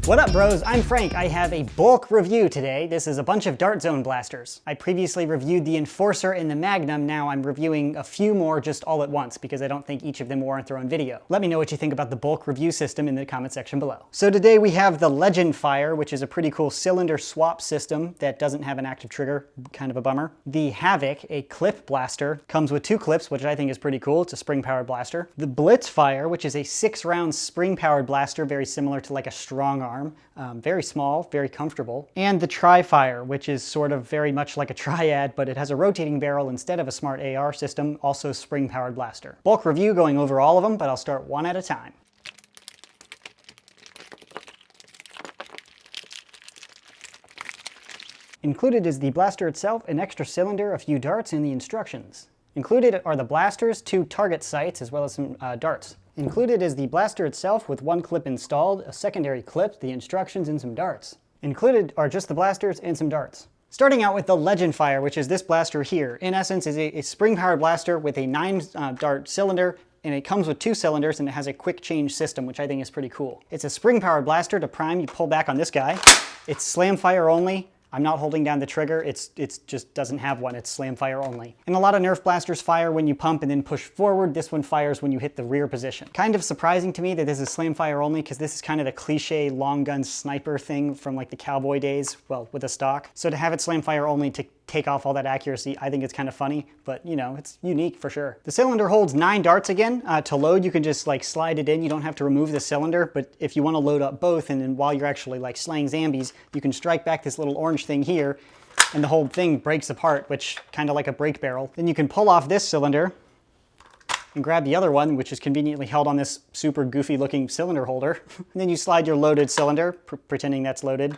What up, bros? I'm Frank. I have a bulk review today. This is a bunch of Dart Zone blasters. I previously reviewed the Enforcer and the Magnum. Now I'm reviewing a few more just all at once because I don't think each of them warrant their own video. Let me know what you think about the bulk review system in the comment section below. So today we have the Legendfire, which is a pretty cool cylinder swap system that doesn't have an active trigger, kind of a bummer. The Havoc, a clip blaster, comes with 2 clips, which I think is pretty cool. It's a spring-powered blaster. The Blitzfire, which is a 6-round spring-powered blaster, very similar to like a strong arm. Very small, very comfortable. And the Tri-Fire, which is sort of very much like a triad, but it has a rotating barrel instead of a smart AR system, also spring-powered blaster. Bulk review going over all of them, but I'll start one at a time. Included is the blaster itself, an extra cylinder, a few darts, and the instructions. Included are the blasters, 2 target sights, as well as some darts. Included is the blaster itself with 1 clip installed, a secondary clip, the instructions, and some darts. Included are just the blasters and some darts. Starting out with the Legendfire, which is this blaster here. In essence, is a spring-powered blaster with a 9-dart cylinder, and it comes with 2 cylinders, and it has a quick change system, which I think is pretty cool. It's a spring-powered blaster. To prime, you pull back on this guy. It's slam fire only. I'm not holding down the trigger, it's just doesn't have one, it's slam fire only. And a lot of Nerf blasters fire when you pump and then push forward. This one fires when you hit the rear position. Kind of surprising to me that this is slam fire only, because this is kind of the cliche long gun sniper thing from like the cowboy days, well, with the stock. So to have it slam fire only to take off all that accuracy, I think it's kind of funny, but you know, it's unique for sure. The cylinder holds 9 darts again. To load, you can just like slide it in. You don't have to remove the cylinder, but if you want to load up both, and then while you're actually like slaying zombies, you can strike back this little orange thing here, and the whole thing breaks apart, which kind of like a brake barrel. Then you can pull off this cylinder and grab the other one, which is conveniently held on this super goofy looking cylinder holder. And then you slide your loaded cylinder, pretending that's loaded,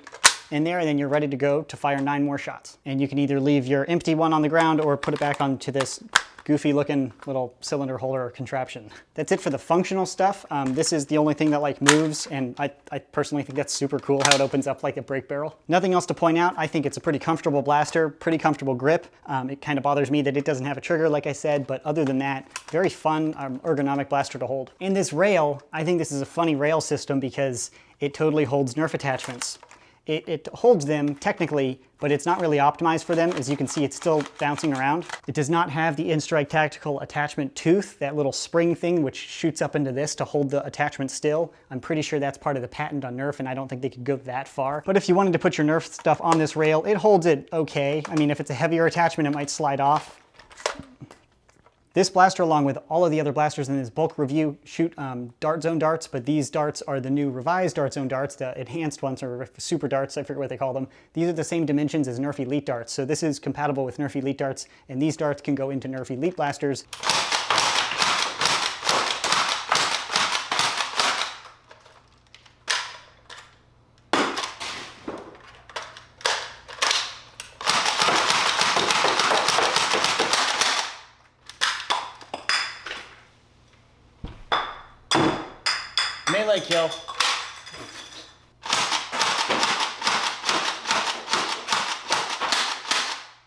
in there, and then you're ready to go to fire 9 more shots. And you can either leave your empty one on the ground or put it back onto this goofy looking little cylinder holder contraption. That's it for the functional stuff. This is the only thing that like moves, and I personally think that's super cool how it opens up like a brake barrel. Nothing else to point out. I think it's a pretty comfortable blaster, pretty comfortable grip. It kind of bothers me that it doesn't have a trigger, like I said, but other than that, very fun, ergonomic blaster to hold. And this rail, I think this is a funny rail system because it totally holds Nerf attachments. It holds them technically, but it's not really optimized for them. As you can see, it's still bouncing around. It does not have the InStrike Tactical attachment tooth, that little spring thing which shoots up into this to hold the attachment still. I'm pretty sure that's part of the patent on Nerf, and I don't think they could go that far. But if you wanted to put your Nerf stuff on this rail, it holds it okay. I mean, if it's a heavier attachment, it might slide off. This blaster, along with all of the other blasters in this bulk review, shoot Dart Zone darts, but these darts are the new revised Dart Zone darts, the enhanced ones, or super darts, I forget what they call them. These are the same dimensions as Nerf Elite darts, so this is compatible with Nerf Elite darts, and these darts can go into Nerf Elite blasters. Melee kill.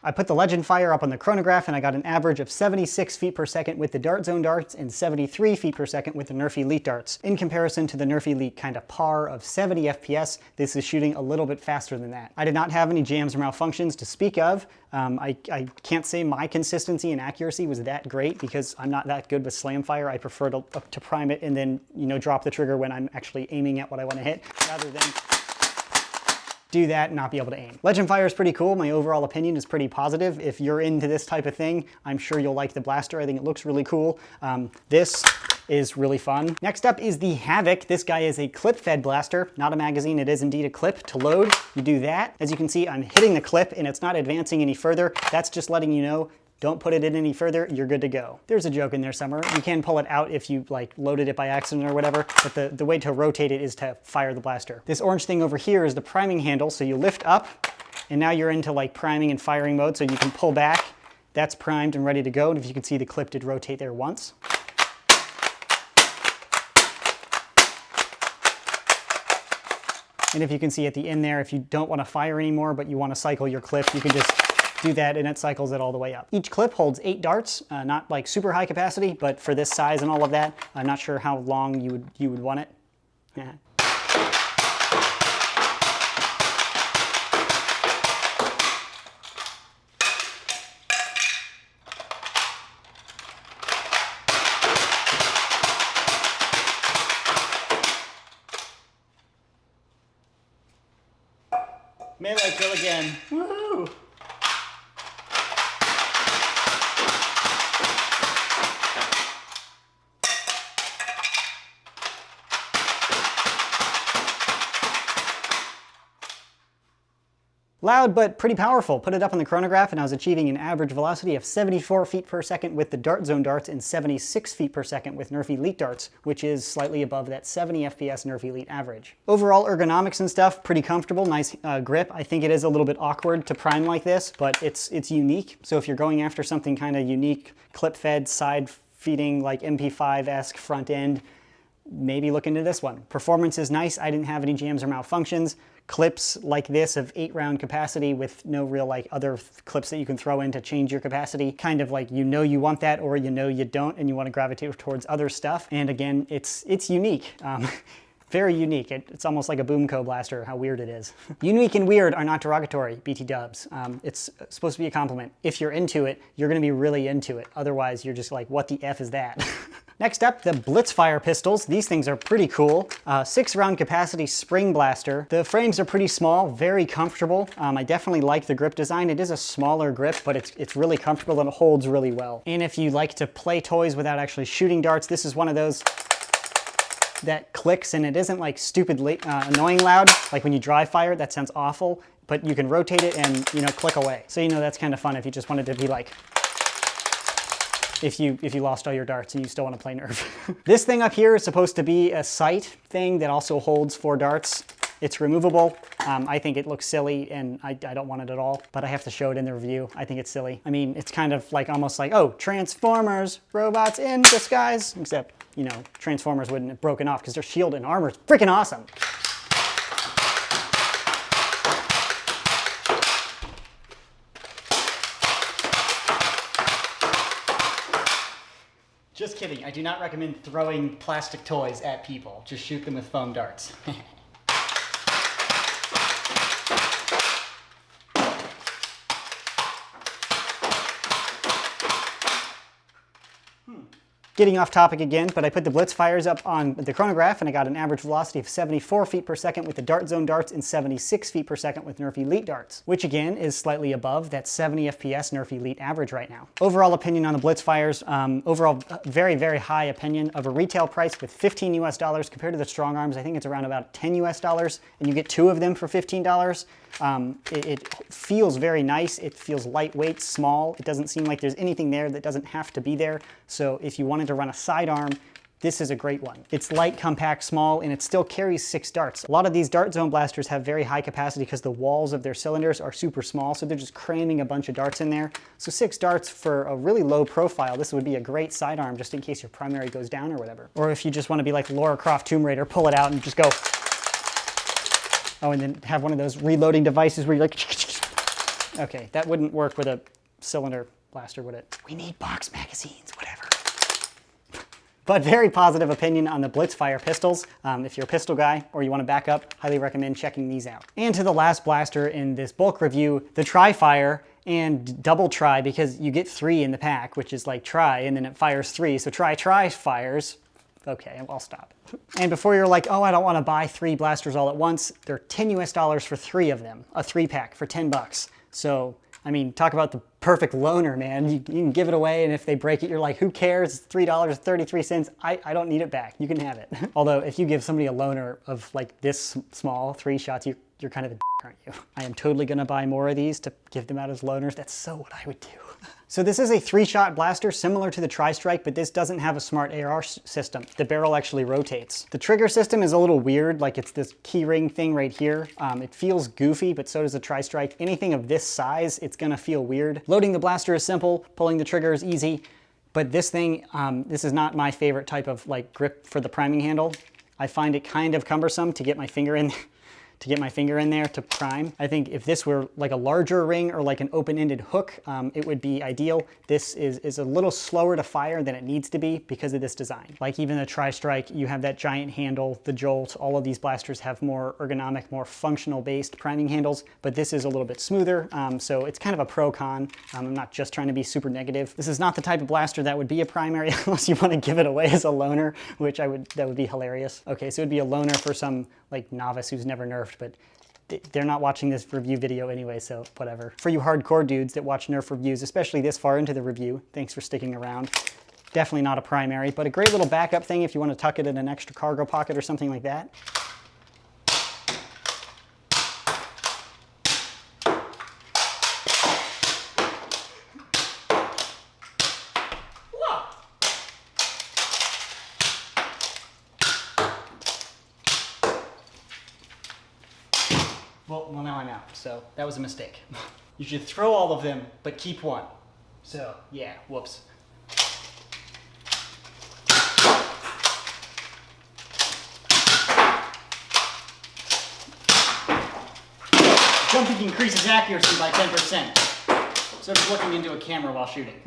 I put the Legendfire up on the chronograph, and I got an average of 76 feet per second with the Dart Zone darts and 73 feet per second with the Nerf Elite darts. In comparison to the Nerf Elite kind of par of 70 FPS, this is shooting a little bit faster than that. I did not have any jams or malfunctions to speak of. I can't say my consistency and accuracy was that great because I'm not that good with slam fire. I prefer to prime it and then, you know, drop the trigger when I'm actually aiming at what I want to hit, rather than do that and not be able to aim. Legendfire is pretty cool. My overall opinion is pretty positive. If you're into this type of thing, I'm sure you'll like the blaster. I think it looks really cool. This is really fun. Next up is the Havoc. This guy is a clip-fed blaster, not a magazine. It is indeed a clip. To load, you do that. As you can see, I'm hitting the clip and it's not advancing any further. That's just letting you know, don't put it in any further, you're good to go. There's a joke in there somewhere. You can pull it out if you like loaded it by accident or whatever, but the way to rotate it is to fire the blaster. This orange thing over here is the priming handle, so you lift up, and now you're into like priming and firing mode, so you can pull back. That's primed and ready to go, and if you can see, the clip did rotate there once. And if you can see at the end there, if you don't want to fire anymore, but you want to cycle your clip, you can just do that and it cycles it all the way up. Each clip holds 8 darts, not like super high capacity, but for this size and all of that, I'm not sure how long you would want it. Yeah. Melee kill again. Woohoo! Loud, but pretty powerful. Put it up on the chronograph and I was achieving an average velocity of 74 feet per second with the Dart Zone darts and 76 feet per second with Nerf Elite darts, which is slightly above that 70 FPS Nerf Elite average. Overall ergonomics and stuff, pretty comfortable, nice grip. I think it is a little bit awkward to prime like this, but it's unique. So if you're going after something kind of unique, clip-fed, side-feeding, like MP5-esque front end, maybe look into this one. Performance is nice. I didn't have any jams or malfunctions. Clips like this of 8-round capacity with no real like other clips that you can throw in to change your capacity. Kind of like you want that or you don't and you want to gravitate towards other stuff. And again, it's unique. Very unique. It's almost like a Boomco blaster, how weird it is. Unique and weird are not derogatory, BT dubs. It's supposed to be a compliment. If you're into it, you're gonna be really into it. Otherwise, you're just like, what the F is that? Next up, the Blitzfire pistols. These things are pretty cool. 6-round capacity spring blaster. The frames are pretty small, very comfortable. I definitely like the grip design. It is a smaller grip, but it's really comfortable and it holds really well. And if you like to play toys without actually shooting darts, this is one of those that clicks and it isn't like stupidly annoying loud. Like when you dry fire, that sounds awful, but you can rotate it and click away. So that's kind of fun if you just wanted to be like, if you lost all your darts and you still want to play Nerf. This thing up here is supposed to be a sight thing that also holds 4 darts. It's removable. I think it looks silly and I don't want it at all, but I have to show it in the review. I think it's silly. I mean, it's kind of like almost like, oh, Transformers, robots in disguise, except, Transformers wouldn't have broken off because their shield and armor is freaking awesome. Just kidding. I do not recommend throwing plastic toys at people. Just shoot them with foam darts. Getting off topic again, but I put the Blitzfires up on the chronograph and I got an average velocity of 74 feet per second with the Dart Zone darts and 76 feet per second with Nerf Elite darts, which again is slightly above that 70 FPS Nerf Elite average right now. Overall opinion on the Blitzfires, overall very, very high opinion of a retail price with $15 US compared to the Strong Arms. I think it's around about $10 US and you get 2 of them for $15. It feels very nice. It feels lightweight, small. It doesn't seem like there's anything there that doesn't have to be there. So if you wanted to run a sidearm, this is a great one. It's light, compact, small, and it still carries 6 darts. A lot of these Dart Zone blasters have very high capacity because the walls of their cylinders are super small, so they're just cramming a bunch of darts in there. So 6 darts for a really low profile, this would be a great sidearm just in case your primary goes down or whatever. Or if you just want to be like Lara Croft Tomb Raider, pull it out and just go. Oh, and then have one of those reloading devices where you're like, okay, that wouldn't work with a cylinder blaster, would it? We need box magazines, whatever. But very positive opinion on the Blitzfire pistols. If you're a pistol guy or you want to back up, highly recommend checking these out. And to the last blaster in this bulk review, the Tri-Fire and double try, because you get 3 in the pack, which is like try, and then it fires 3. So try fires. Okay, I'll stop. And before you're like, oh, I don't want to buy 3 blasters all at once, they're $10 US for 3 of them, a 3-pack for 10 bucks. So, I mean, talk about the perfect loaner, man. You can give it away, and if they break it, you're like, who cares? It's $3.33. I don't need it back. You can have it. Although, if you give somebody a loaner of like this small, 3 shots, you're kind of a aren't you? I am totally gonna buy more of these to give them out as loaners. That's so what I would do. So this is a 3-shot blaster similar to the Tri-Strike, but this doesn't have a smart AR system. The barrel actually rotates. The trigger system is a little weird, like it's this key ring thing right here. It feels goofy, but so does the Tri-Strike. Anything of this size, it's gonna feel weird. Loading the blaster is simple, pulling the trigger is easy, but this thing, this is not my favorite type of like grip for the priming handle. I find it kind of cumbersome to get my finger in there to prime. I think if this were like a larger ring or like an open-ended hook, it would be ideal. This is a little slower to fire than it needs to be because of this design. Like even the Tri-Strike, you have that giant handle, the Jolt, all of these blasters have more ergonomic, more functional-based priming handles, but this is a little bit smoother, so it's kind of a pro-con. I'm not just trying to be super negative. This is not the type of blaster that would be a primary unless you want to give it away as a loaner, which that would be hilarious. Okay, so it'd be a loaner for some like novice who's never nerfed, but they're not watching this review video anyway, so whatever. For you hardcore dudes that watch Nerf reviews, especially this far into the review, thanks for sticking around. Definitely not a primary, but a great little backup thing if you want to tuck it in an extra cargo pocket or something like that. Well, now I'm out, so that was a mistake. You should throw all of them, but keep one. So, yeah, whoops. Jumping increases accuracy by 10%. So just looking into a camera while shooting.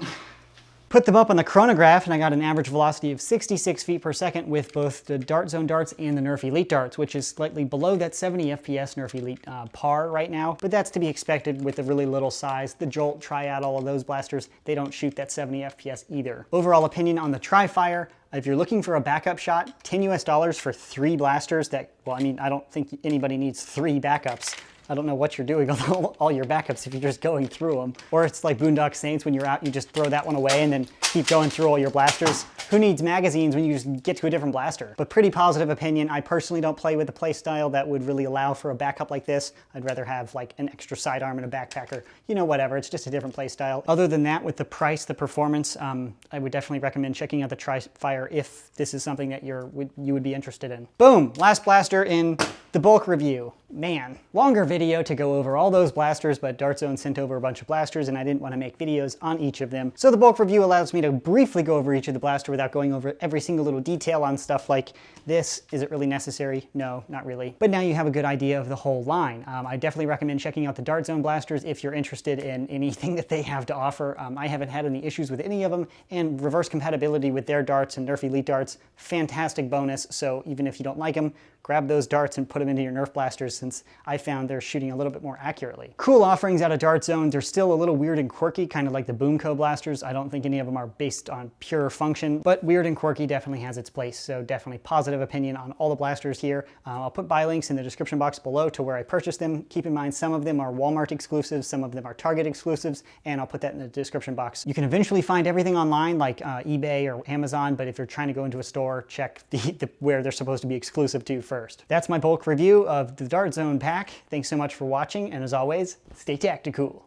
Put them up on the chronograph and I got an average velocity of 66 feet per second with both the Dart Zone darts and the Nerf Elite darts, which is slightly below that 70 FPS Nerf Elite par right now, but that's to be expected with the really little size. The Jolt, Triad, all of those blasters, they don't shoot that 70 FPS either. Overall opinion on the Tri-Fire, if you're looking for a backup shot, $10 US for 3 blasters that, well, I mean, I don't think anybody needs 3 backups. I don't know what you're doing with all your backups if you're just going through them. Or it's like Boondock Saints, when you're out, you just throw that one away and then keep going through all your blasters. Who needs magazines when you just get to a different blaster? But pretty positive opinion. I personally don't play with a play style that would really allow for a backup like this. I'd rather have like an extra sidearm and a backpacker. You know, whatever, it's just a different play style. Other than that, with the price, the performance, I would definitely recommend checking out the Tri-Fire if this is something that you would be interested in. Boom, last blaster in the bulk review. Man, longer video to go over all those blasters, but Dart Zone sent over a bunch of blasters and I didn't want to make videos on each of them. So the bulk review allows me to briefly go over each of the blaster without going over every single little detail on stuff like this. Is it really necessary? No, not really. But now you have a good idea of the whole line. I definitely recommend checking out the Dart Zone blasters if you're interested in anything that they have to offer. I haven't had any issues with any of them, and reverse compatibility with their darts and Nerf Elite darts, fantastic bonus. So even if you don't like them, grab those darts and put them into your Nerf blasters, since I found they're shooting a little bit more accurately. Cool offerings out of Dart Zone. They're still a little weird and quirky, kind of like the Boomco blasters. I don't think any of them are based on pure function, but weird and quirky definitely has its place. So definitely positive opinion on all the blasters here. I'll put buy links in the description box below to where I purchased them. Keep in mind, some of them are Walmart exclusives, some of them are Target exclusives, and I'll put that in the description box. You can eventually find everything online like eBay or Amazon, but if you're trying to go into a store, check where they're supposed to be exclusive to first. That's my bulk review of the Dart Zone pack. Thanks so much for watching, and as always, stay tactical.